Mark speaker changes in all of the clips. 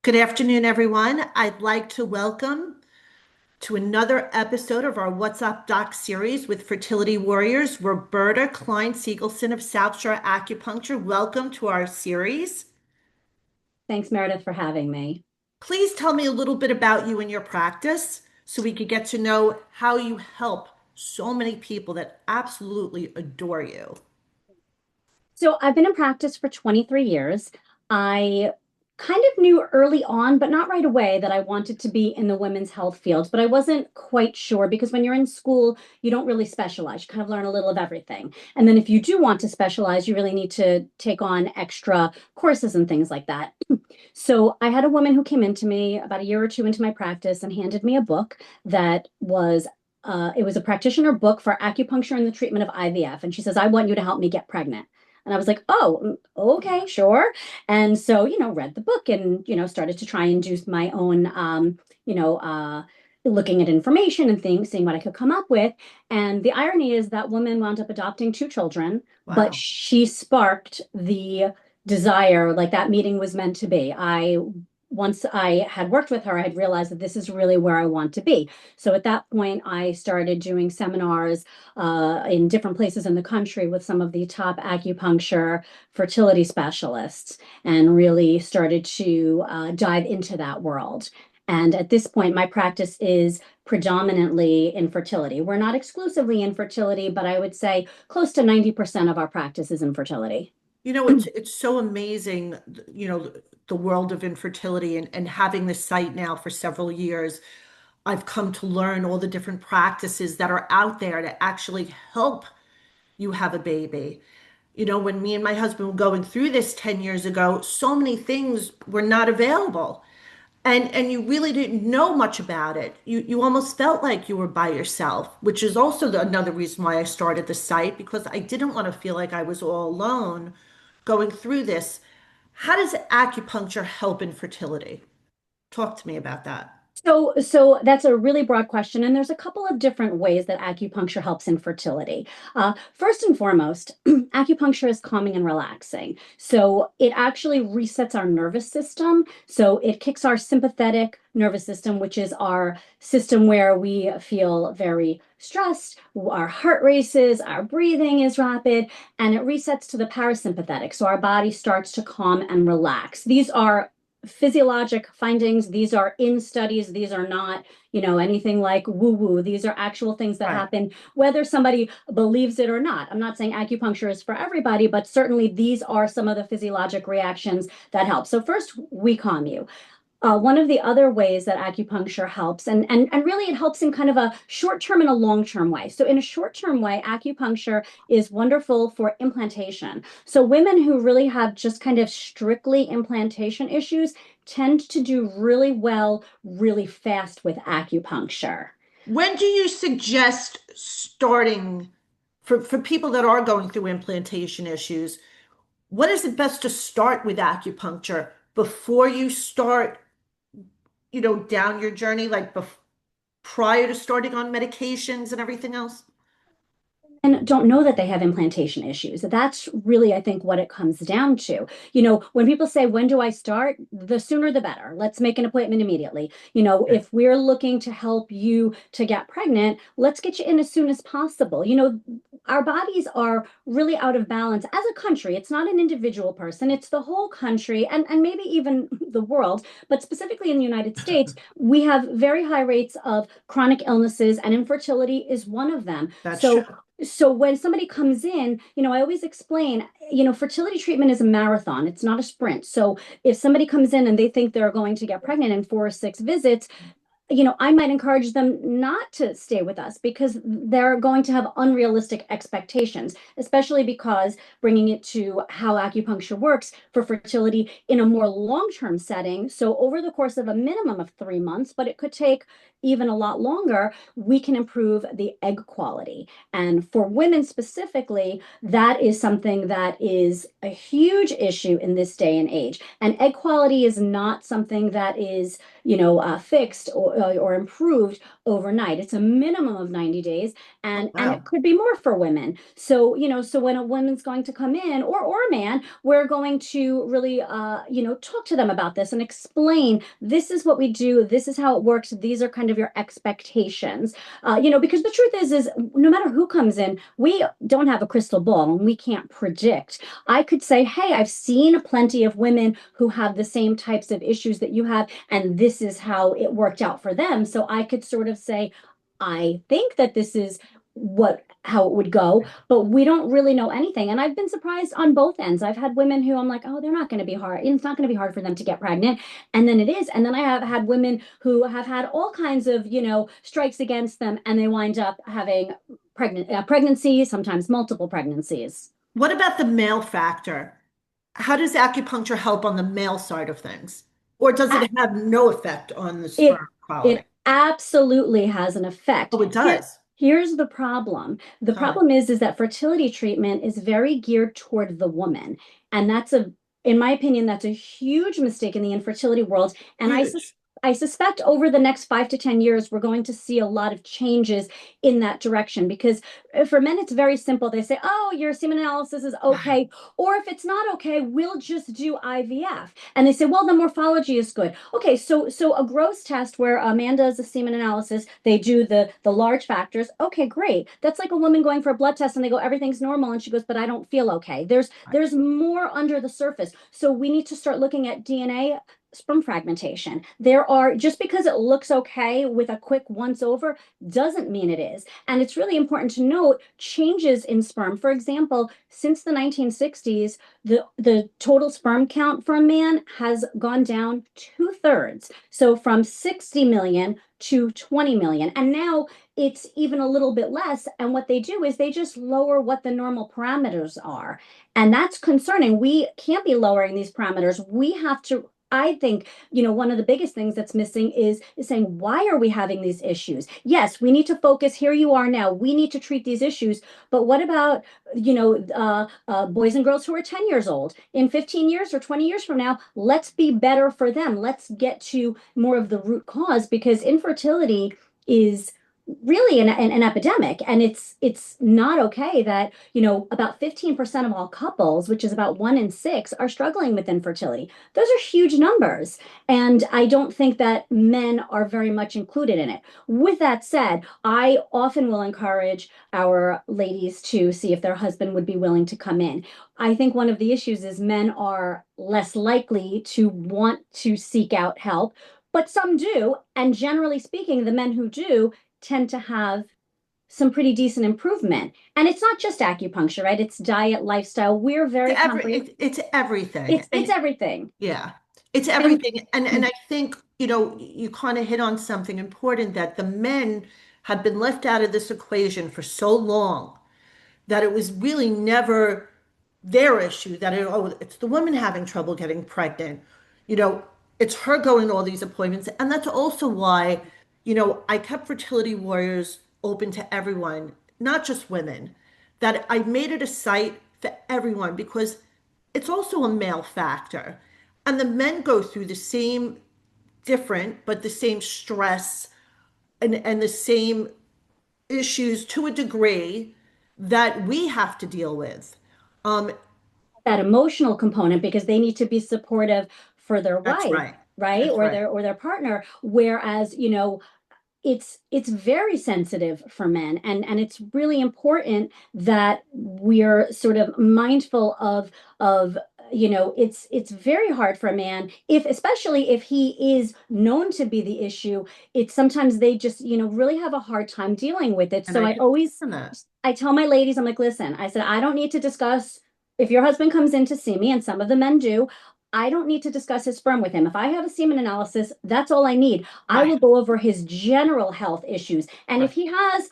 Speaker 1: Good afternoon, everyone. I'd like to welcome to another episode of our What's Up Doc series with fertility warriors, Roberta, Klein, Siegelson of South Shore Acupuncture. Welcome to our series.
Speaker 2: Thanks, Meredith, for having me.
Speaker 1: Please tell me a little bit about you and your practice so we could get to know how you help so many people that absolutely adore you.
Speaker 2: So I've been in practice for 23 years. I kind of knew early on, but not right away, that I wanted to be in the women's health field, but I wasn't quite sure because when you're in school, you don't really specialize. You kind of learn a little of everything. And then if you do want to specialize, you really need to take on extra courses and things like that. So I had a woman who came into me about a year or two into my practice and handed me a book that was it was a practitioner book for acupuncture and the treatment of IVF. And she says, I want you to help me get pregnant. And I was like, oh, okay, sure. And so, read the book and, started to try and do my own, you know, uh, looking at information and things, seeing what I could come up with. And the irony is that woman wound up adopting two children, but
Speaker 1: Wow.
Speaker 2: she sparked the desire, like that meeting was meant to be. Once I had worked with her, I had realized that this is really where I want to be. So at that point, I started doing seminars in different places in the country with some of the top acupuncture fertility specialists and really started to dive into that world. And at this point, my practice is predominantly infertility. We're not exclusively infertility, but I would say close to 90% of our practice is infertility.
Speaker 1: It's so amazing, the world of infertility and having this site now for several years. I've come to learn all the different practices that are out there to actually help you have a baby. When me and my husband were going through this 10 years ago, so many things were not available. And you really didn't know much about it. You almost felt like you were by yourself, which is also another reason why I started the site, because I didn't want to feel like I was all alone going through this. How does acupuncture help in fertility? Talk to me about that.
Speaker 2: So that's a really broad question, and there's a couple of different ways that acupuncture helps in fertility. First and foremost, acupuncture is calming and relaxing. So it actually resets our nervous system. So it kicks our sympathetic nervous system, which is our system where we feel very stressed, our heart races, our breathing is rapid, and it resets to the parasympathetic. So our body starts to calm and relax. These are physiologic findings. These are in studies. These are not, anything like woo woo. These are actual things that
Speaker 1: Right.
Speaker 2: happen, whether somebody believes it or not. I'm not saying acupuncture is for everybody, but certainly these are some of the physiologic reactions that help. So, first, we calm you. One of the other ways that acupuncture helps, and really it helps in kind of a short-term and a long-term way. So in a short-term way, acupuncture is wonderful for implantation. So women who really have just kind of strictly implantation issues tend to do really well, really fast with acupuncture.
Speaker 1: When do you suggest starting for people that are going through implantation issues? When is it best to start with acupuncture before you start, down your journey, like prior to starting on medications and everything else?
Speaker 2: And don't know that they have implantation issues. That's really, I think, what it comes down to. When people say, when do I start? The sooner the better. Let's make an appointment immediately.
Speaker 1: Okay.
Speaker 2: If we're looking to help you to get pregnant, let's get you in as soon as possible. Our bodies are really out of balance as a country. It's not an individual person, it's the whole country and maybe even the world. But specifically in the United States, we have very high rates of chronic illnesses, and infertility is one of them.
Speaker 1: That's true.
Speaker 2: So when somebody comes in, I always explain, fertility treatment is a marathon. It's not a sprint. So if somebody comes in and they think they're going to get pregnant in 4 or 6 visits, I might encourage them not to stay with us because they're going to have unrealistic expectations, especially because bringing it to how acupuncture works for fertility in a more long-term setting. So over the course of a minimum of 3 months, but it could take even a lot longer, we can improve the egg quality. And for women specifically, that is something that is a huge issue in this day and age. And egg quality is not something that is fixed or improved overnight. It's a minimum of 90 days,
Speaker 1: Oh,
Speaker 2: and it
Speaker 1: wow.
Speaker 2: could be more for women. So, so when a woman's going to come in, or a man, we're going to really talk to them about this and explain this is what we do, this is how it works, these are kind of your expectations. Because the truth is no matter who comes in, we don't have a crystal ball and we can't predict. I could say, hey, I've seen plenty of women who have the same types of issues that you have, and this is how it worked out for them. So I could sort of say, I think that this is what how it would go, but we don't really know anything. And I've been surprised on both ends. I've had women who I'm like, oh, they're not going to be hard. It's not going to be hard for them to get pregnant. And then it is. And then I have had women who have had all kinds of, strikes against them, and they wind up having pregnancies, sometimes multiple pregnancies.
Speaker 1: What about the male factor? How does acupuncture help on the male side of things? Or does it have no effect on the
Speaker 2: It
Speaker 1: sperm quality?
Speaker 2: it absolutely has an effect.
Speaker 1: Oh, it
Speaker 2: Here,
Speaker 1: does.
Speaker 2: here's the problem. The
Speaker 1: Tell me.
Speaker 2: problem is that fertility treatment is very geared toward the woman. And in my opinion, that's a huge mistake in the infertility world. And
Speaker 1: Huge.
Speaker 2: I suspect over the next 5 to 10 years, we're going to see a lot of changes in that direction because for men, it's very simple. They say, oh, your semen analysis is
Speaker 1: Right.
Speaker 2: okay. Or if it's not okay, we'll just do IVF. And they say, well, the morphology is good. Okay, so a gross test where a man does a semen analysis, they do the large factors. Okay, great. That's like a woman going for a blood test and they go, everything's normal, and she goes, but I don't feel okay.
Speaker 1: Right.
Speaker 2: There's more under the surface. So we need to start looking at DNA sperm fragmentation. There are, just because it looks okay with a quick once over doesn't mean it is. And it's really important to note changes in sperm. For example, since the 1960s, the total sperm count for a man has gone down two-thirds. So from 60 million to 20 million. And now it's even a little bit less. And what they do is they just lower what the normal parameters are. And that's concerning. We can't be lowering these parameters. We have to, I think, one of the biggest things that's missing is saying, why are we having these issues? Yes, we need to focus. Here you are now. We need to treat these issues. But what about, boys and girls who are 10 years old? In 15 years or 20 years from now, let's be better for them. Let's get to more of the root cause because infertility is really an epidemic, and it's not okay that about 15% of all couples, which is about 1 in 6, are struggling with infertility. Those are huge numbers, and I don't think that men are very much included in it. With that said, I often will encourage our ladies to see if their husband would be willing to come in. I think one of the issues is men are less likely to want to seek out help, but some do, and generally speaking, the men who do tend to have some pretty decent improvement. And it's not just acupuncture, right? It's diet, lifestyle. We're very comprehensive.
Speaker 1: It's everything.
Speaker 2: It's everything.
Speaker 1: Yeah, it's
Speaker 2: And
Speaker 1: everything. And I think, you kind of hit on something important that the men have been left out of this equation for so long that it was really never their issue that it's the woman having trouble getting pregnant. You know, it's her going to all these appointments. And that's also why, I kept Fertility Warriors open to everyone, not just women, that I made it a site for everyone because it's also a male factor. And the men go through the same different, but the same stress and the same issues to a degree that we have to deal with. Um,
Speaker 2: that emotional component because they need to be supportive for their
Speaker 1: that's
Speaker 2: wife,
Speaker 1: right.
Speaker 2: right?
Speaker 1: That's
Speaker 2: Or
Speaker 1: right.
Speaker 2: their partner. Whereas, it's very sensitive for men, and it's really important that we're sort of mindful of it's very hard for a man, if especially if he is known to be the issue. It's sometimes they just really have a hard time dealing with it.
Speaker 1: And
Speaker 2: So
Speaker 1: I
Speaker 2: I
Speaker 1: can
Speaker 2: always
Speaker 1: understand that.
Speaker 2: I tell my ladies, I'm like, listen, I said, I don't need to discuss if your husband comes in to see me, and some of the men do. I don't need to discuss his sperm with him. If I have a semen analysis, that's all I need. I
Speaker 1: Right.
Speaker 2: will go over his general health issues. And if
Speaker 1: Right.
Speaker 2: he has,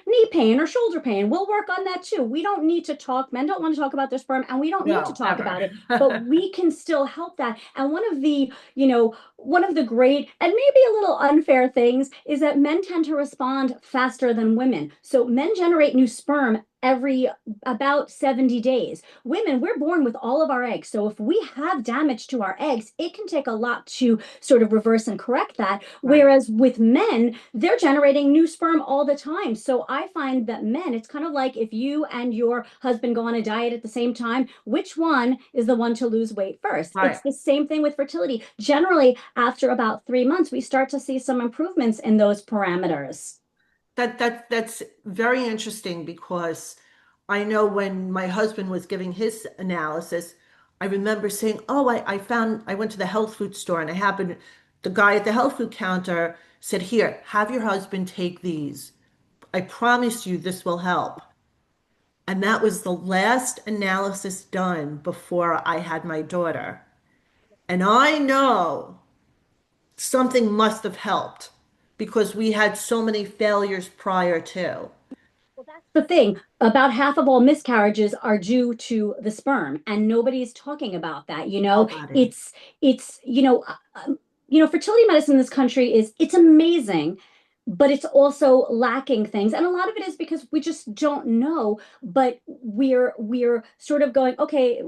Speaker 2: knee pain or shoulder pain, we'll work on that too. We don't need to talk, men don't want to talk about their sperm, and we don't need to
Speaker 1: No,
Speaker 2: talk
Speaker 1: ever.
Speaker 2: about it, but we can still help that. And one of the great and maybe a little unfair things is that men tend to respond faster than women. So men generate new sperm every about 70 days. Women, we're born with all of our eggs. So if we have damage to our eggs, it can take a lot to sort of reverse and correct that.
Speaker 1: Right.
Speaker 2: Whereas with men, they're generating new sperm all the time. So I find that men, it's kind of like if you and your husband go on a diet at the same time, which one is the one to lose weight first? It's
Speaker 1: Right.
Speaker 2: the same thing with fertility. Generally, after about 3 months, we start to see some improvements in those parameters.
Speaker 1: That's very interesting because I know when my husband was giving his analysis, I remember saying, "Oh, I went to the health food store and I happened, the guy at the health food counter said, Here, have your husband take these. I promise you this will help." And that was the last analysis done before I had my daughter. And I know something must have helped because we had so many failures prior to.
Speaker 2: Well, that's the thing. About half of all miscarriages are due to the sperm, and nobody's talking about that.
Speaker 1: Nobody.
Speaker 2: It's fertility medicine in this country is it's amazing, but it's also lacking things, and a lot of it is because we just don't know. But we're sort of going, okay,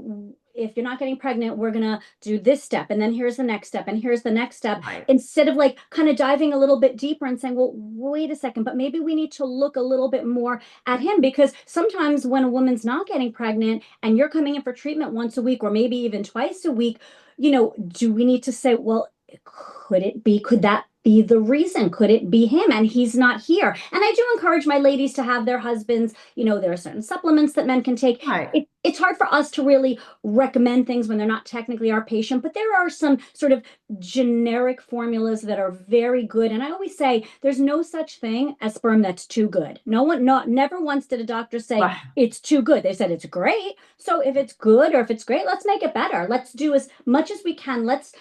Speaker 2: if you're not getting pregnant, we're gonna do this step, and then here's the next step, and here's the next step,
Speaker 1: Right.
Speaker 2: instead of like kind of diving a little bit deeper and saying, well, wait a second, but maybe we need to look a little bit more at him, because sometimes when a woman's not getting pregnant and you're coming in for treatment once a week or maybe even twice a week, do we need to say, well, could that be the reason? Could it be him and he's not here? And I do encourage my ladies to have their husbands, there are certain supplements that men can take.
Speaker 1: Right.
Speaker 2: It's hard for us to really recommend things when they're not technically our patient, but there are some sort of generic formulas that are very good. And I always say there's no such thing as sperm that's too good. No one, not never once did a doctor say
Speaker 1: Right.
Speaker 2: it's too good. They said it's great. So if it's good or if it's great, let's make it better. Let's do as much as we can. Let's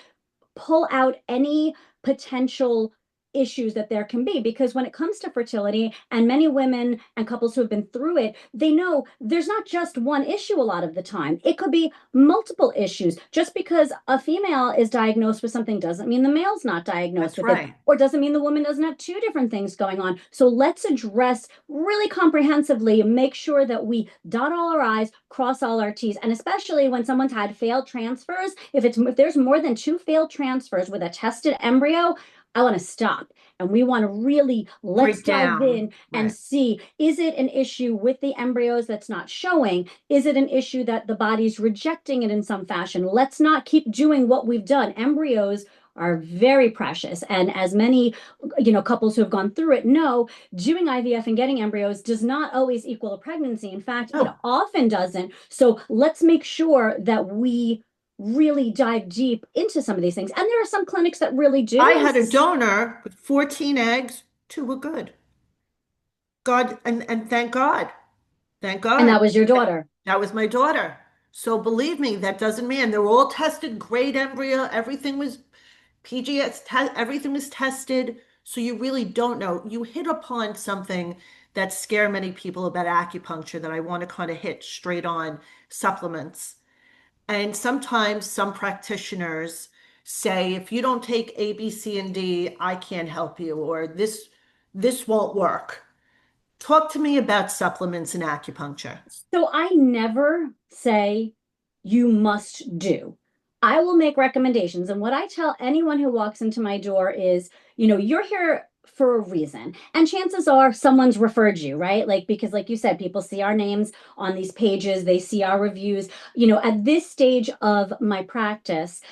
Speaker 2: pull out any potential issues that there can be, because when it comes to fertility, and many women and couples who have been through it, they know there's not just one issue. A lot of the time it could be multiple issues. Just because a female is diagnosed with something doesn't mean the male's not diagnosed
Speaker 1: That's
Speaker 2: with it,
Speaker 1: right.
Speaker 2: or doesn't mean the woman doesn't have two different things going on. So let's address really comprehensively and make sure that we dot all our i's, cross all our t's. And especially when someone's had failed transfers, if there's more than two failed transfers with a tested embryo, I want to stop. And we want to really, let's
Speaker 1: Break
Speaker 2: dive
Speaker 1: down.
Speaker 2: in and
Speaker 1: Right.
Speaker 2: see, is it an issue with the embryos that's not showing? Is it an issue that the body's rejecting it in some fashion? Let's not keep doing what we've done. Embryos are very precious. And as many, couples who have gone through it know, doing IVF and getting embryos does not always equal a pregnancy. In fact, it
Speaker 1: No,
Speaker 2: often doesn't. So let's make sure that we really dive deep into some of these things. And there are some clinics that really
Speaker 1: I
Speaker 2: do.
Speaker 1: had a donor with 14 eggs, two were good. God, and thank God. Thank
Speaker 2: And
Speaker 1: God.
Speaker 2: that was your daughter.
Speaker 1: That was my daughter. So believe me, that doesn't mean they're all tested, great embryo, everything was PGS, everything was tested. So you really don't know. You hit upon something that scare many people about acupuncture that I want to kind of hit straight on supplements. And sometimes some practitioners say, if you don't take A, B, C, and D, I can't help you, or this won't work. Talk to me about supplements and acupuncture.
Speaker 2: So I never say you must do. I will make recommendations. And what I tell anyone who walks into my door is, you're here for a reason. And chances are someone's referred you, right? Like, because like you said, people see our names on these pages, they see our reviews. At this stage of my practice,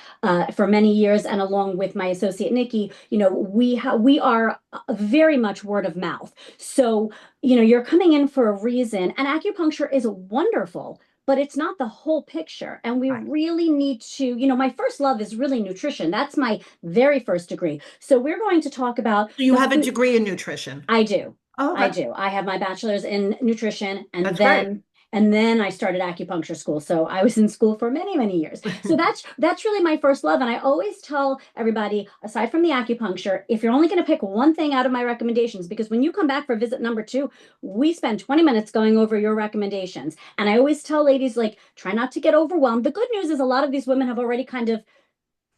Speaker 2: for many years, and along with my associate Nikki, we are very much word of mouth. So you're coming in for a reason, and acupuncture is wonderful, but it's not the whole picture. And we
Speaker 1: Right.
Speaker 2: really need to, my first love is really nutrition. That's my very first degree. So we're going to talk about
Speaker 1: So you
Speaker 2: the
Speaker 1: have a
Speaker 2: food.
Speaker 1: degree in nutrition.
Speaker 2: I do.
Speaker 1: Oh,
Speaker 2: I do. I have my bachelor's in nutrition, and
Speaker 1: that's great.
Speaker 2: then I started acupuncture school. So I was in school for many, many years. So that's really my first love. And I always tell everybody, aside from the acupuncture, if you're only going to pick one thing out of my recommendations, because when you come back for visit number 2, we spend 20 minutes going over your recommendations. And I always tell ladies, like, try not to get overwhelmed. The good news is a lot of these women have already kind of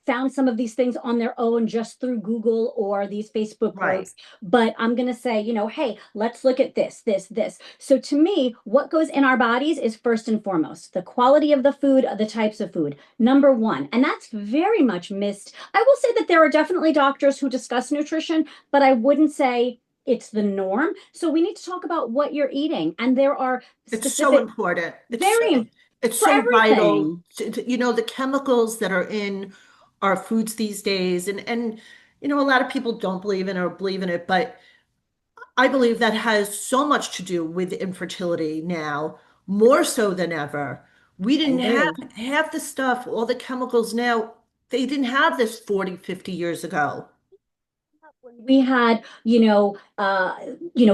Speaker 2: found some of these things on their own just through Google or these Facebook
Speaker 1: Right.
Speaker 2: groups, but I'm going to say, hey, let's look at this, this, this. So to me, what goes in our bodies is first and foremost the quality of the food, the types of food, number one. And that's very much missed. I will say that there are definitely doctors who discuss nutrition, but I wouldn't say it's the norm. So we need to talk about what you're eating. And there are
Speaker 1: It's so
Speaker 2: specific,
Speaker 1: important.
Speaker 2: very,
Speaker 1: It's
Speaker 2: for
Speaker 1: so vital.
Speaker 2: everything.
Speaker 1: The chemicals that are in our foods these days, and a lot of people don't believe in it or believe in it, but I believe that has so much to do with infertility now, more so than ever. We
Speaker 2: I
Speaker 1: didn't have
Speaker 2: agree.
Speaker 1: half the stuff, all the chemicals now, they didn't have this 40, 50 years ago.
Speaker 2: We had,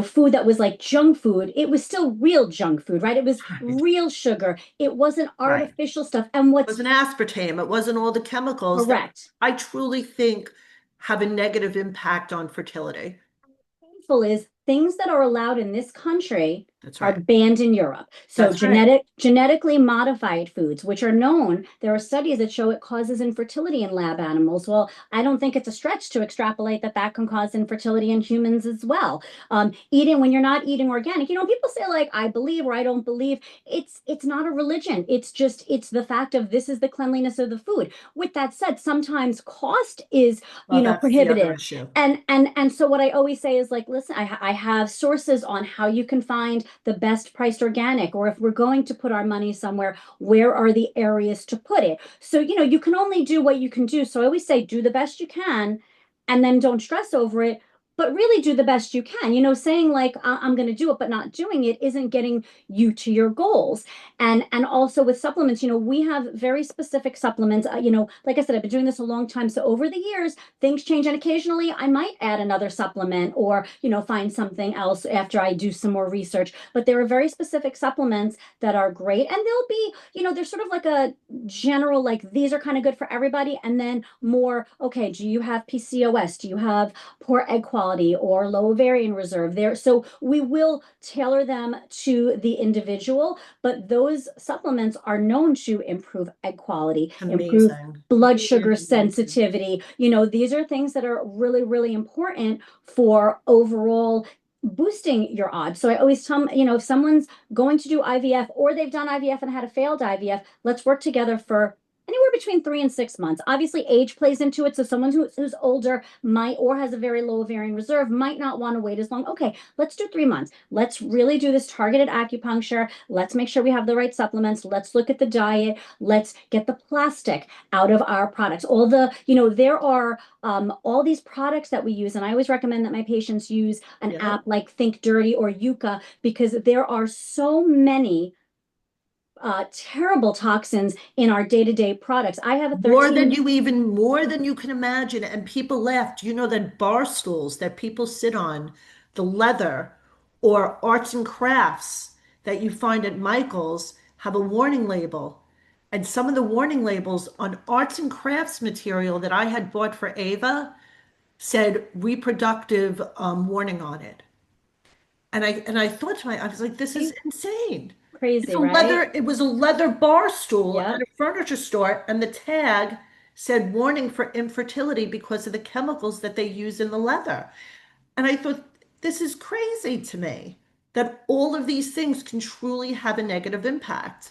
Speaker 2: food that was like junk food. It was still real junk food, right? It was
Speaker 1: Right.
Speaker 2: real sugar. It wasn't
Speaker 1: Right.
Speaker 2: artificial stuff. And
Speaker 1: It
Speaker 2: what's
Speaker 1: wasn't aspartame. It wasn't all the chemicals that
Speaker 2: correct
Speaker 1: I truly think have a negative impact on fertility.
Speaker 2: painful is things that are allowed in this country
Speaker 1: That's
Speaker 2: are
Speaker 1: right.
Speaker 2: banned in Europe. So
Speaker 1: That's right.
Speaker 2: genetically modified foods, which are known, there are studies that show it causes infertility in lab animals. Well, I don't think it's a stretch to extrapolate that that can cause infertility in humans as well. Eating when you're not eating organic, people say like I believe or I don't believe. It's not a religion. It's the fact of this is the cleanliness of the food. With that said, sometimes cost is
Speaker 1: Well, that's the other
Speaker 2: prohibitive.
Speaker 1: issue.
Speaker 2: And so what I always say is like, listen, I have sources on how you can find the best priced organic, or if we're going to put our money somewhere, where are the areas to put it? So, you can only do what you can do. So I always say, do the best you can, and then don't stress over it. But really do the best you can. Saying like I'm going to do it, but not doing it isn't getting you to your goals. And also with supplements, we have very specific supplements. Like I said, I've been doing this a long time. So over the years, things change, and occasionally I might add another supplement or find something else after I do some more research. But there are very specific supplements that are great, and they'll be there's sort of like a general, like these are kind of good for everybody, and then more, okay, do you have PCOS, do you have poor egg quality or low ovarian reserve there? So we will tailor them to the individual, but those supplements are known to improve egg quality, improve
Speaker 1: Amazing.
Speaker 2: blood sugar
Speaker 1: Really amazing.
Speaker 2: sensitivity. These are things that are really, really important for overall boosting your odds. So I always tell them, if someone's going to do IVF or they've done IVF and had a failed IVF, let's work together for anywhere between 3 and 6 months. Obviously, age plays into it. So someone who's older might or has a very low ovarian reserve might not want to wait as long. Okay, let's do 3 months. Let's really do this targeted acupuncture. Let's make sure we have the right supplements. Let's look at the diet. Let's get the plastic out of our products. There are all these products that we use, and I always recommend that my patients use an
Speaker 1: Yep.
Speaker 2: app like Think Dirty or Yuka because there are so many terrible toxins in our day-to-day products. I have a
Speaker 1: More than you can imagine. And people laughed. You know that bar stools that people sit on, the leather or arts and crafts that you find at Michael's have a warning label. And some of the warning labels on arts and crafts material that I had bought for Ava said reproductive warning on it. And I thought to myself, I was like, this is insane.
Speaker 2: crazy, right?
Speaker 1: It was a leather bar stool at
Speaker 2: Yep.
Speaker 1: a furniture store, and the tag said warning for infertility because of the chemicals that they use in the leather. And I thought, this is crazy to me that all of these things can truly have a negative impact.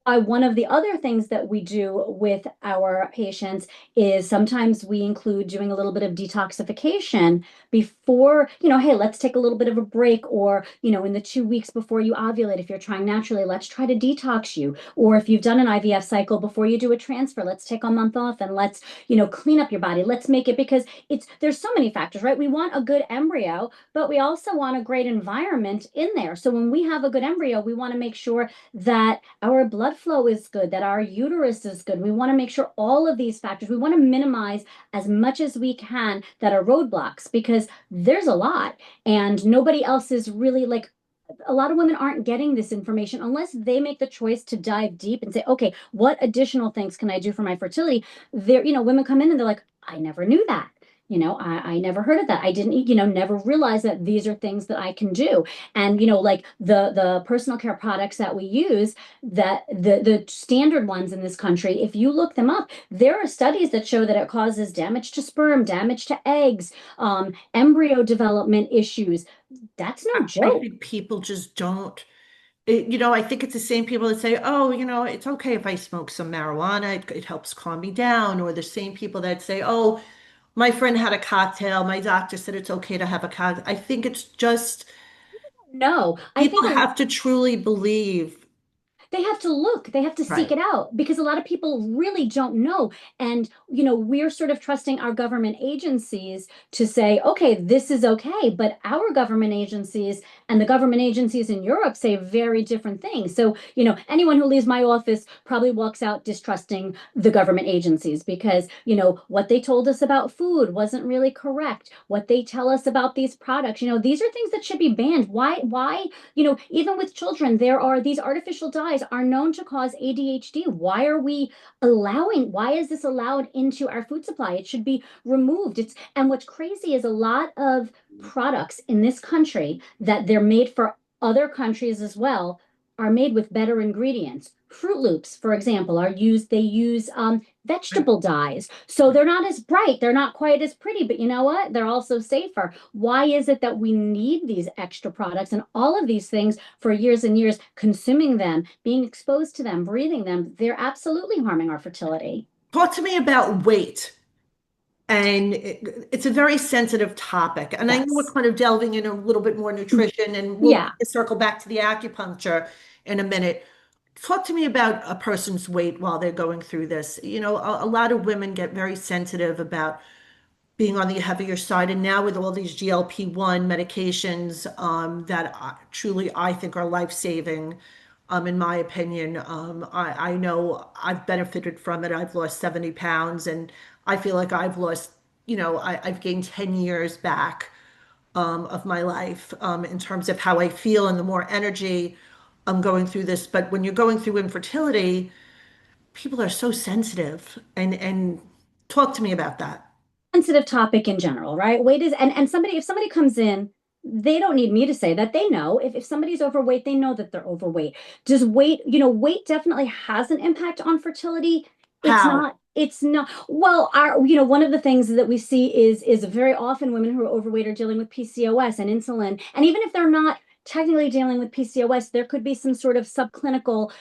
Speaker 2: One of the other things that we do with our patients is sometimes we include doing a little bit of detoxification before, hey, let's take a little bit of a break, or, in the 2 weeks before you ovulate, if you're trying naturally, let's try to detox you. Or if you've done an IVF cycle before you do a transfer, let's take a month off and let's, clean up your body. Let's make it, because there's so many factors, right? We want a good embryo, but we also want a great environment in there. So when we have a good embryo, we want to make sure that our blood flow is good, that our uterus is good. We want to make sure all of these factors, we want to minimize as much as we can that are roadblocks, because there's a lot and nobody else is really like, a lot of women aren't getting this information unless they make the choice to dive deep and say, okay, what additional things can I do for my fertility? Women come in and they're like, I never knew that. I never heard of that. I didn't, never realized that these are things that I can do. And, like the personal care products that we use, that the standard ones in this country, if you look them up, there are studies that show that it causes damage to sperm, damage to eggs, embryo development issues. That's no
Speaker 1: I
Speaker 2: joke.
Speaker 1: think people just don't. I think it's the same people that say, oh, it's okay if I smoke some marijuana, it helps calm me down. Or the same people that say, oh, my friend had a cocktail, my doctor said it's okay to have a cocktail. I think it's just
Speaker 2: No, I think
Speaker 1: people have to truly believe.
Speaker 2: they have to look, they have to seek
Speaker 1: Right.
Speaker 2: it out because a lot of people really don't know. And, we're sort of trusting our government agencies to say, okay, this is okay. But our government agencies and the government agencies in Europe say very different things. So, anyone who leaves my office probably walks out distrusting the government agencies because, what they told us about food wasn't really correct. What they tell us about these products, these are things that should be banned. Why even with children, there are these artificial dyes are known to cause ADHD. Why is this allowed into our food supply? It should be removed. And what's crazy is a lot of products in this country that they're made for other countries as well are made with better ingredients. Fruit Loops, for example, they use
Speaker 1: Right.
Speaker 2: vegetable dyes. So they're not as bright, they're not quite as pretty, but you know what? They're also safer. Why is it that we need these extra products and all of these things for years and years, consuming them, being exposed to them, breathing them? They're absolutely harming our fertility.
Speaker 1: Talk to me about weight. And it's a very sensitive topic. And I know we're
Speaker 2: Yes.
Speaker 1: kind of delving in a little bit more nutrition, and we'll
Speaker 2: Yeah.
Speaker 1: circle back to the acupuncture in a minute. Talk to me about a person's weight while they're going through this. A lot of women get very sensitive about being on the heavier side. And now with all these GLP-1 medications that truly I think are life-saving, in my opinion. I know I've benefited from it. I've lost 70 pounds and I feel like I've lost, I've gained 10 years back of my life in terms of how I feel and the more energy I'm going through this. But when you're going through infertility, people are so sensitive and talk to me about that.
Speaker 2: Sensitive topic in general, right? Weight is, and somebody, if somebody comes in, they don't need me to say that. They know if somebody's overweight, they know that they're overweight. Does weight, weight definitely has an impact on fertility.
Speaker 1: How?
Speaker 2: It's not, well, one of the things that we see is very often women who are overweight are dealing with PCOS and insulin. And even if they're not technically dealing with PCOS, there could be some sort of subclinical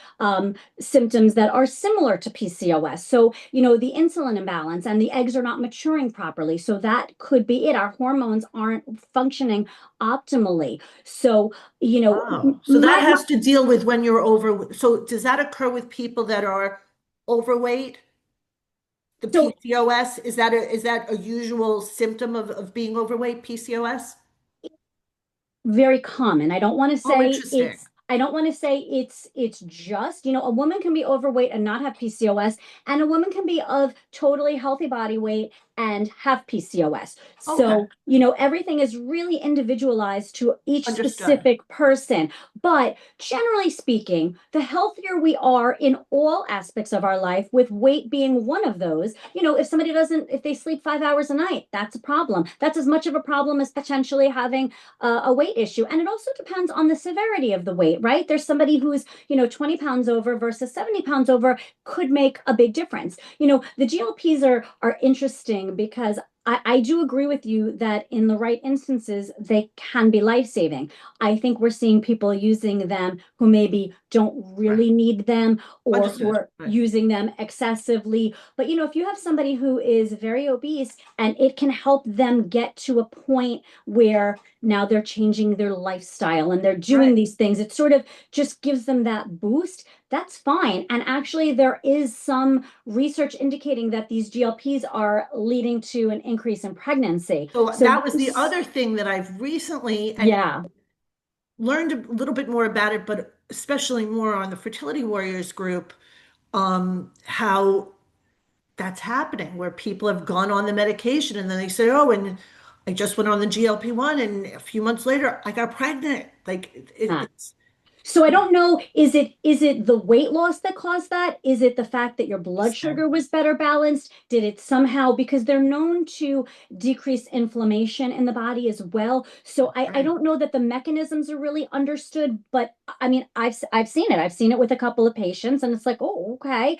Speaker 2: symptoms that are similar to PCOS. So, the insulin imbalance and the eggs are not maturing properly. So that could be it. Our hormones aren't functioning optimally. So,
Speaker 1: Oh, so that has to deal with when you're over. So does that occur with people that are overweight? The
Speaker 2: so
Speaker 1: PCOS, is that a usual symptom of being overweight, PCOS?
Speaker 2: very common.
Speaker 1: Oh, interesting.
Speaker 2: I don't want to say it's just, a woman can be overweight and not have PCOS, and a woman can be of totally healthy body weight and have PCOS.
Speaker 1: Okay,
Speaker 2: So, everything is really individualized to each
Speaker 1: understood.
Speaker 2: specific person. But generally speaking, the healthier we are in all aspects of our life, with weight being one of those, if they sleep 5 hours a night, that's a problem. That's as much of a problem as potentially having a weight issue. And it also depends on the severity of the weight, right? There's somebody who's, 20 pounds over versus 70 pounds over could make a big difference. The GLPs are interesting because I do agree with you that in the right instances, they can be life-saving. I think we're seeing people using them who maybe don't
Speaker 1: Right.
Speaker 2: really need them or who
Speaker 1: Understood.
Speaker 2: are
Speaker 1: Right.
Speaker 2: using them excessively. But if you have somebody who is very obese and it can help them get to a point where now they're changing their lifestyle and they're doing
Speaker 1: Right.
Speaker 2: these things, it sort of just gives them that boost. That's fine. And actually, there is some research indicating that these GLPs are leading to an increase in pregnancy.
Speaker 1: So
Speaker 2: So,
Speaker 1: that was the other thing that I've recently and
Speaker 2: yeah,
Speaker 1: learned a little bit more about it, but especially more on the Fertility Warriors group, how that's happening, where people have gone on the medication and then they say, oh, and I just went on the GLP-1 and a few months later I got pregnant. Like
Speaker 2: yeah.
Speaker 1: it's
Speaker 2: So I don't know, is it the weight loss that caused that? Is it the fact that your blood
Speaker 1: So,
Speaker 2: sugar was better balanced? Did it somehow, because they're known to decrease inflammation in the body as well. So I
Speaker 1: right.
Speaker 2: don't know that the mechanisms are really understood, but I mean, I've seen it. I've seen it with a couple of patients and it's like, oh, okay,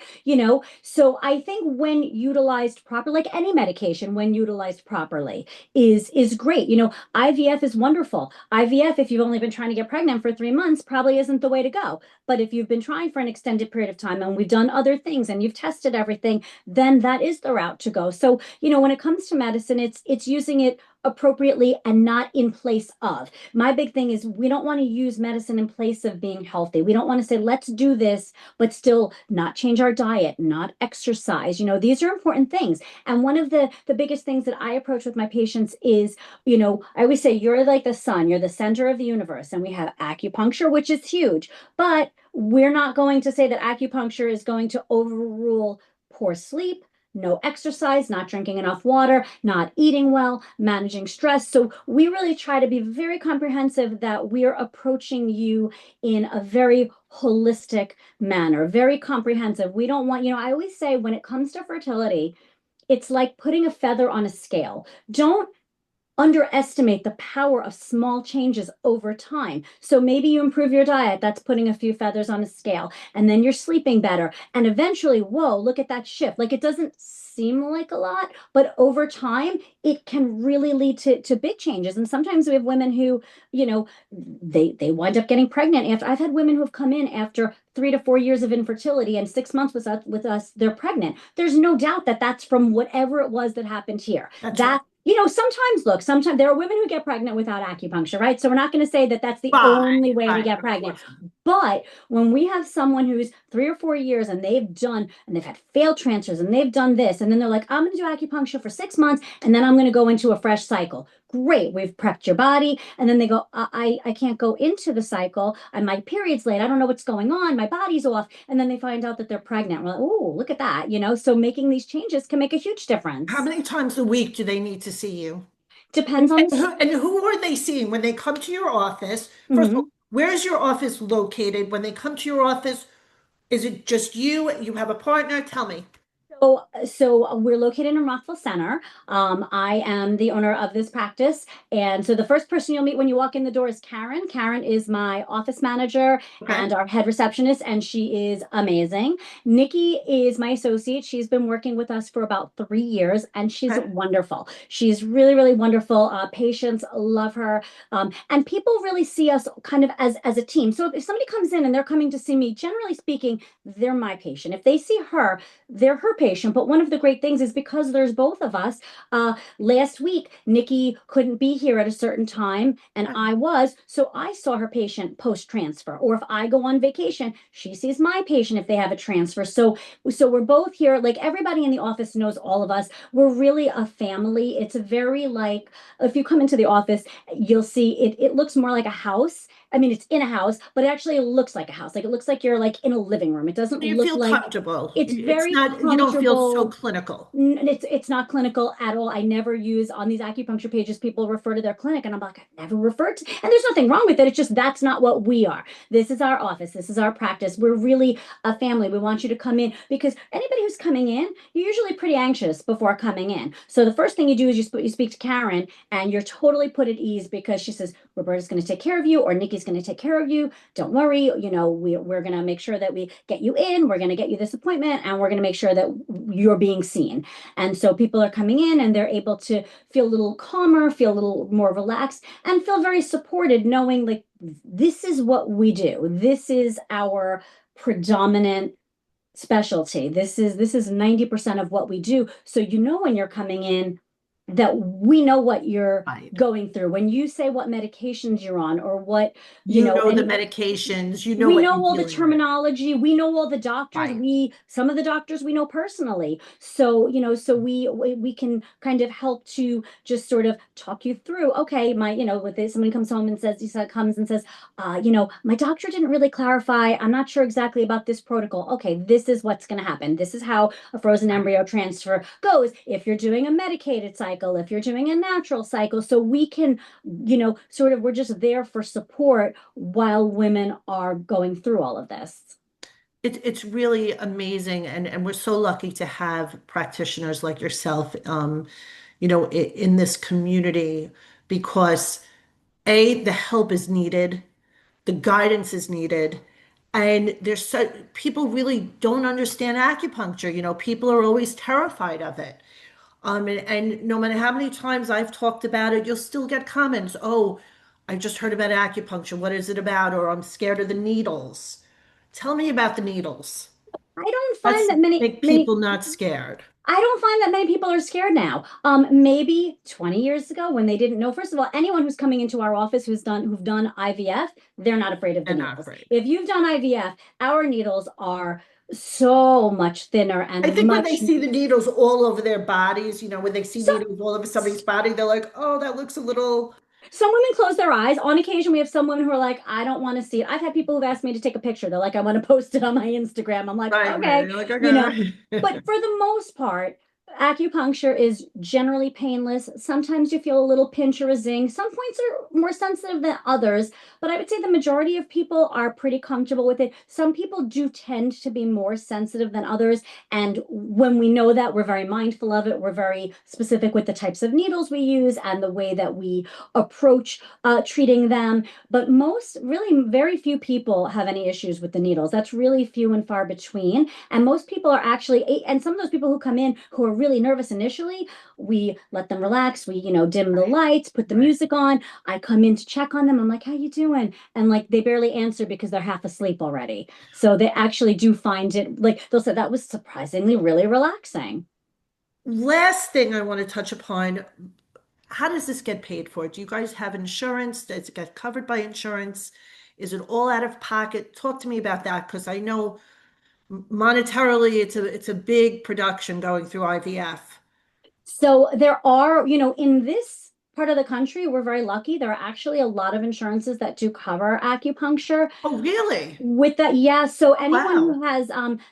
Speaker 2: So I think when utilized properly, like any medication, when utilized properly is great. IVF is wonderful. IVF, if you've only been trying to get pregnant for 3 months, probably isn't the way to go. But if you've been trying for an extended period of time and we've done other things and you've tested everything, then that is the route to go. So, when it comes to medicine, it's using it appropriately and not in place of. My big thing is we don't want to use medicine in place of being healthy. We don't want to say, let's do this, but still not change our diet, not exercise. These are important things. And one of the biggest things that I approach with my patients is I always say you're like the sun, you're the center of the universe, and we have acupuncture, which is huge, but we're not going to say that acupuncture is going to overrule poor sleep, no exercise, not drinking enough water, not eating well, managing stress. So we really try to be very comprehensive that we're approaching you in a very holistic manner, very comprehensive. We don't want, I always say when it comes to fertility, it's like putting a feather on a scale. Don't underestimate the power of small changes over time. So maybe you improve your diet, that's putting a few feathers on a scale, and then you're sleeping better. And eventually, whoa, look at that shift. Like it doesn't seem like a lot, but over time, it can really lead to big changes. And sometimes we have women who, they wind up getting pregnant after. I've had women who have come in after 3 to 4 years of infertility and 6 months with us, they're pregnant. There's no doubt that that's from whatever it was that happened here.
Speaker 1: That's right.
Speaker 2: Sometimes there are women who get pregnant without acupuncture, right? So we're not going to say that that's the
Speaker 1: Right,
Speaker 2: only way to
Speaker 1: right,
Speaker 2: get
Speaker 1: of
Speaker 2: pregnant.
Speaker 1: course.
Speaker 2: But when we have someone who's 3 or 4 years and they've had failed transfers and they've done this, and then they're like, I'm going to do acupuncture for 6 months and then I'm going to go into a fresh cycle. Great, we've prepped your body. And then they go, I can't go into the cycle. My period's late. I don't know what's going on. My body's off. And then they find out that they're pregnant. We're like, oh, look at that. So making these changes can make a huge
Speaker 1: How
Speaker 2: difference.
Speaker 1: many times a week do they need to see you?
Speaker 2: Depends on the.
Speaker 1: And who are they seeing when they come to your office? First of all,
Speaker 2: Mhm.
Speaker 1: where is your office located? When they come to your office, is it just you? You have a partner? Tell me.
Speaker 2: So we're located in Rockville Center. I am the owner of this practice. And so the first person you'll meet when you walk in the door is Karen. Karen is my office manager
Speaker 1: Okay.
Speaker 2: and our head receptionist, and she is amazing. Nikki is my associate. She's been working with us for about 3 years, and she's
Speaker 1: Okay.
Speaker 2: wonderful. She's really, really wonderful. Patients love her. And people really see us kind of as a team. So if somebody comes in and they're coming to see me, generally speaking, they're my patient. If they see her, they're her patient. But one of the great things is because there's both of us, last week, Nikki couldn't be here at a certain time and
Speaker 1: Okay.
Speaker 2: I was. So I saw her patient post transfer. Or if I go on vacation, she sees my patient if they have a transfer. So we're both here. Like everybody in the office knows all of us. We're really a family. It's a very like, if you come into the office, you'll see it looks more like a house. I mean, it's in a house, but it actually looks like a house. Like it looks like you're like in a living room. It doesn't
Speaker 1: You
Speaker 2: look
Speaker 1: feel
Speaker 2: like
Speaker 1: comfortable.
Speaker 2: it's
Speaker 1: It's
Speaker 2: very
Speaker 1: not, you don't feel so
Speaker 2: comfortable.
Speaker 1: clinical.
Speaker 2: It's not clinical at all. I never use on these acupuncture pages, people refer to their clinic, and I'm like, I've never referred to, and there's nothing wrong with it. It's just that's not what we are. This is our office. This is our practice. We're really a family. We want you to come in because anybody who's coming in, you're usually pretty anxious before coming in. So the first thing you do is you speak to Karen, and you're totally put at ease because she says Roberta's going to take care of you, or Nikki's going to take care of you. Don't worry. We're going to make sure that we get you in. We're going to get you this appointment, and we're going to make sure that you're being seen. And so people are coming in and they're able to feel a little calmer, feel a little more relaxed, and feel very supported, knowing like this is what we do. This is our predominant specialty. This is 90% of what we do. So when you're coming in that we know what you're
Speaker 1: Right.
Speaker 2: going through. When you say what medications you're on or what,
Speaker 1: You know the
Speaker 2: and
Speaker 1: medications, you know
Speaker 2: we
Speaker 1: what
Speaker 2: know
Speaker 1: you're
Speaker 2: all the
Speaker 1: dealing with.
Speaker 2: terminology, we know all the doctors,
Speaker 1: Right.
Speaker 2: some of the doctors we know personally, so we can kind of help to just sort of talk you through, okay, my with this, someone comes home and says, comes and says, my doctor didn't really clarify, I'm not sure exactly about this protocol. Okay, this is what's going to happen. This is how a frozen
Speaker 1: Right.
Speaker 2: embryo transfer goes. If you're doing a medicated cycle, cycle, if you're doing a natural cycle. So we can, sort of, we're just there for support while women are going through all of this.
Speaker 1: It's really amazing, and we're so lucky to have practitioners like yourself, in this community because the help is needed, the guidance is needed, and there's so people really don't understand acupuncture. People are always terrified of it. And no matter how many times I've talked about it, you'll still get comments. Oh, I just heard about acupuncture. What is it about? Or I'm scared of the needles. Tell me about the needles.
Speaker 2: I don't find
Speaker 1: Let's
Speaker 2: that many,
Speaker 1: make
Speaker 2: many
Speaker 1: people not scared.
Speaker 2: I don't find that many people are scared now. Maybe 20 years ago when they didn't know. First of all, anyone who's coming into our office who've done IVF, they're not afraid of the
Speaker 1: They're not
Speaker 2: needles.
Speaker 1: afraid.
Speaker 2: If you've done IVF, our needles are so much thinner
Speaker 1: I
Speaker 2: and
Speaker 1: think when they
Speaker 2: much.
Speaker 1: see the needles all over their bodies, when they see
Speaker 2: So
Speaker 1: needles all over somebody's body, they're like, oh, that looks a little
Speaker 2: some women close their eyes. On occasion, we have some women who are like, I don't want to see it. I've had people who've asked me to take a picture. They're like, I want to post it on my Instagram. I'm like,
Speaker 1: right, right.
Speaker 2: okay,
Speaker 1: You're like,
Speaker 2: you know.
Speaker 1: okay.
Speaker 2: But for the most part, acupuncture is generally painless. Sometimes you feel a little pinch or a zing. Some points are more sensitive than others, but I would say the majority of people are pretty comfortable with it. Some people do tend to be more sensitive than others. And when we know that, we're very mindful of it. We're very specific with the types of needles we use and the way that we approach treating them. But really, very few people have any issues with the needles. That's really few and far between. And most people are actually, and some of those people who come in who are really nervous initially, we let them relax. We, dim the
Speaker 1: Right,
Speaker 2: lights, put the
Speaker 1: right.
Speaker 2: music on. I come in to check on them. I'm like, how you doing? And like they barely answer because they're half asleep already. So they actually do find it like they'll say that was surprisingly really relaxing.
Speaker 1: Last thing I want to touch upon, how does this get paid for? Do you guys have insurance? Does it get covered by insurance? Is it all out of pocket? Talk to me about that because I know monetarily it's a big production going through IVF.
Speaker 2: So there are, in this part of the country, we're very lucky. There are actually a lot of insurances that do cover acupuncture.
Speaker 1: Oh, really?
Speaker 2: With that, yeah. So
Speaker 1: Oh,
Speaker 2: anyone
Speaker 1: wow.
Speaker 2: who has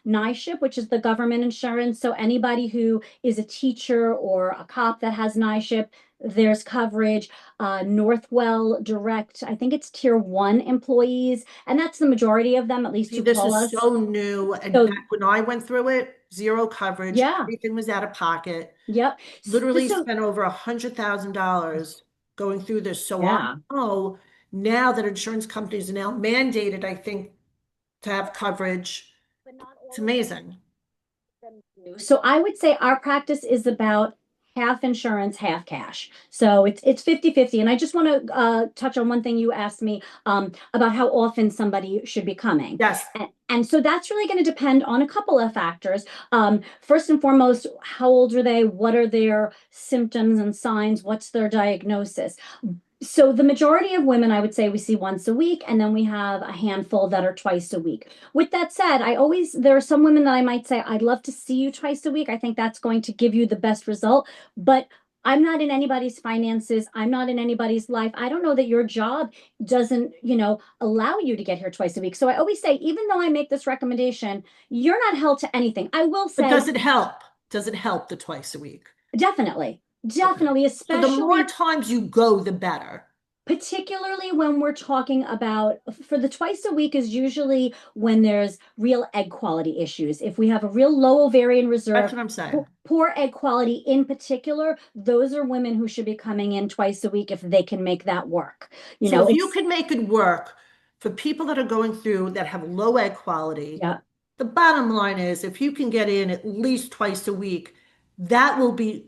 Speaker 2: NISHIP, which is the government insurance, so anybody who is a teacher or a cop that has NISHIP, there's coverage. Northwell Direct, I think it's tier one employees, and that's the majority of them, at least
Speaker 1: See,
Speaker 2: who
Speaker 1: this
Speaker 2: call
Speaker 1: is
Speaker 2: us.
Speaker 1: so new. And
Speaker 2: So
Speaker 1: back when I went through it, zero coverage,
Speaker 2: yeah,
Speaker 1: everything was out of pocket.
Speaker 2: yep.
Speaker 1: Literally
Speaker 2: So
Speaker 1: spent over $100,000 going through this. So I
Speaker 2: yeah.
Speaker 1: know now that insurance companies are now mandated, I think, to have coverage.
Speaker 2: But not
Speaker 1: It's
Speaker 2: all of them.
Speaker 1: amazing.
Speaker 2: So I would say our practice is about half insurance, half cash. So it's 50-50. And I just want to touch on one thing you asked me about how often somebody should be coming.
Speaker 1: Yes.
Speaker 2: And so that's really going to depend on a couple of factors. First and foremost, how old are they? What are their symptoms and signs? What's their diagnosis? So the majority of women, I would say we see once a week, and then we have a handful that are twice a week. With that said, there are some women that I might say, I'd love to see you twice a week. I think that's going to give you the best result. But I'm not in anybody's finances. I'm not in anybody's life. I don't know that your job doesn't, allow you to get here twice a week. So I always say, even though I make this recommendation, you're not held to anything. I will
Speaker 1: But
Speaker 2: say,
Speaker 1: does it help? Does it help the twice a week?
Speaker 2: definitely,
Speaker 1: Okay.
Speaker 2: definitely,
Speaker 1: So the more
Speaker 2: especially
Speaker 1: times you go, the better.
Speaker 2: particularly when we're talking about for the twice a week is usually when there's real egg quality issues. If we have a real low ovarian
Speaker 1: That's
Speaker 2: reserve,
Speaker 1: what I'm saying.
Speaker 2: poor egg quality in particular, those are women who should be coming in twice a week if they can make that work.
Speaker 1: So if you
Speaker 2: It's
Speaker 1: can make it work for people that are going through that have low egg quality,
Speaker 2: yeah.
Speaker 1: the bottom line is if you can get in at least twice a week, that will be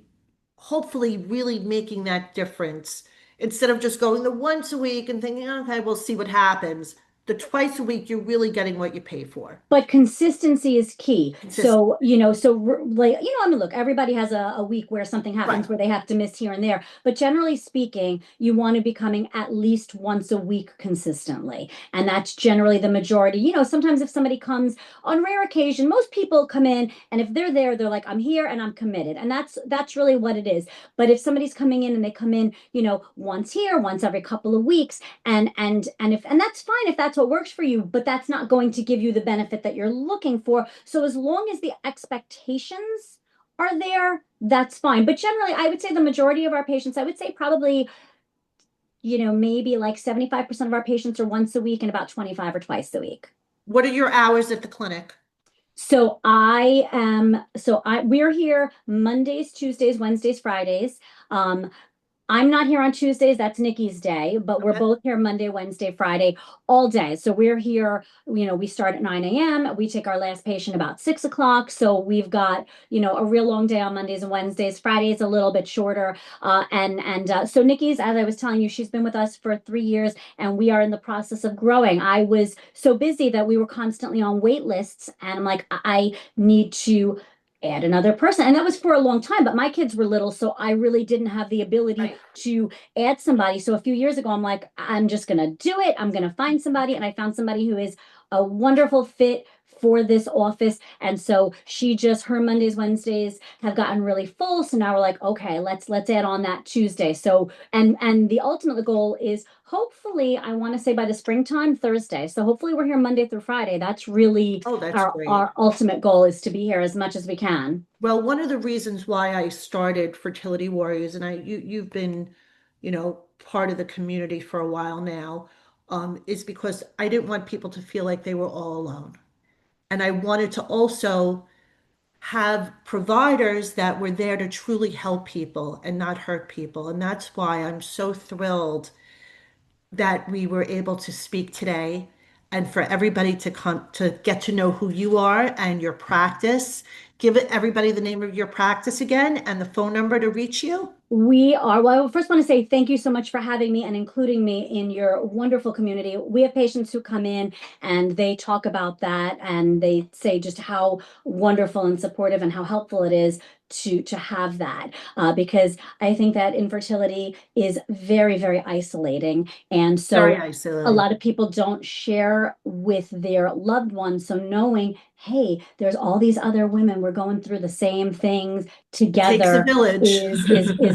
Speaker 1: hopefully really making that difference. Instead of just going the once a week and thinking, okay, we'll see what happens. The twice a week, you're really getting what you pay for.
Speaker 2: But consistency is key.
Speaker 1: Consistent.
Speaker 2: So, like, I mean, look, everybody has a week where something happens
Speaker 1: Right.
Speaker 2: where they have to miss here and there. But generally speaking, you want to be coming at least once a week consistently. And that's generally the majority. Sometimes if somebody comes on rare occasion, most people come in and if they're there, they're like, I'm here and I'm committed. And that's really what it is. But if somebody's coming in and they come in, once here, once every couple of weeks, and that's fine if that's what works for you, but that's not going to give you the benefit that you're looking for. So as long as the expectations are there, that's fine. But generally, I would say the majority of our patients, I would say probably, maybe like 75% of our patients are once a week and about 25 or twice a week.
Speaker 1: What are your hours at the clinic?
Speaker 2: We're here Mondays, Tuesdays, Wednesdays, Fridays. I'm not here on Tuesdays. That's Nikki's day, but we're
Speaker 1: Okay.
Speaker 2: both here Monday, Wednesday, Friday, all day. So we're here, we start at 9 a.m. We take our last patient about 6 o'clock. So we've got, a real long day on Mondays and Wednesdays. Fridays a little bit shorter. So Nikki's, as I was telling you, she's been with us for 3 years and we are in the process of growing. I was so busy that we were constantly on wait lists. And I'm like, I need to add another person. And that was for a long time, but my kids were little, so I really didn't have the ability
Speaker 1: Right.
Speaker 2: to add somebody. So a few years ago, I'm like, I'm just going to do it. I'm going to find somebody. And I found somebody who is a wonderful fit for this office. And so her Mondays, Wednesdays have gotten really full. So now we're like, okay, let's add on that Tuesday. So and the ultimate goal is hopefully I want to say by the springtime, Thursday. So hopefully we're here Monday through Friday. That's really
Speaker 1: Oh, that's
Speaker 2: our
Speaker 1: great.
Speaker 2: ultimate goal is to be here as much as we can.
Speaker 1: Well, one of the reasons why I started Fertility Warriors, and you've been, part of the community for a while now, is because I didn't want people to feel like they were all alone. And I wanted to also have providers that were there to truly help people and not hurt people. And that's why I'm so thrilled that we were able to speak today and for everybody to come to get to know who you are and your practice. Give it everybody the name of your practice again and the phone number to reach you.
Speaker 2: Well, I first want to say thank you so much for having me and including me in your wonderful community. We have patients who come in and they talk about that and they say just how wonderful and supportive and how helpful it is to have that because I think that infertility is very, very isolating. And
Speaker 1: Very
Speaker 2: so a
Speaker 1: isolating.
Speaker 2: lot of people don't share with their loved ones. So knowing, hey, there's all these other women, we're going through the same things
Speaker 1: It takes a
Speaker 2: together
Speaker 1: village.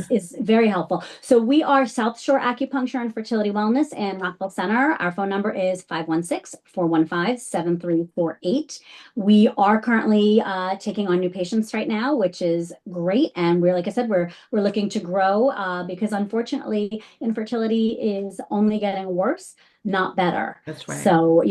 Speaker 2: is very helpful. So we are South Shore Acupuncture and Fertility Wellness in Rockville Center. Our phone number is 516-415-7348. We are currently taking on new patients right now, which is great. And like I said, we're looking to grow because unfortunately infertility is only getting worse, not better.
Speaker 1: That's right.
Speaker 2: So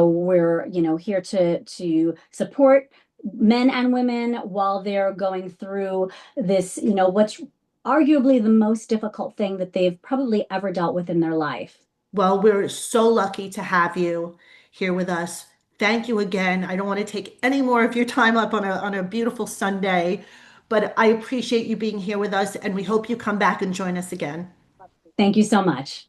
Speaker 2: we're, here to support men and women while they're going through this, what's arguably the most difficult thing that they've probably ever dealt with in their life.
Speaker 1: Well, we're so lucky to have you here with us. Thank you again. I don't want to take any more of your time up on a beautiful Sunday, but I appreciate you being here with us, and we hope you come back and join us again.
Speaker 2: Thank you so much.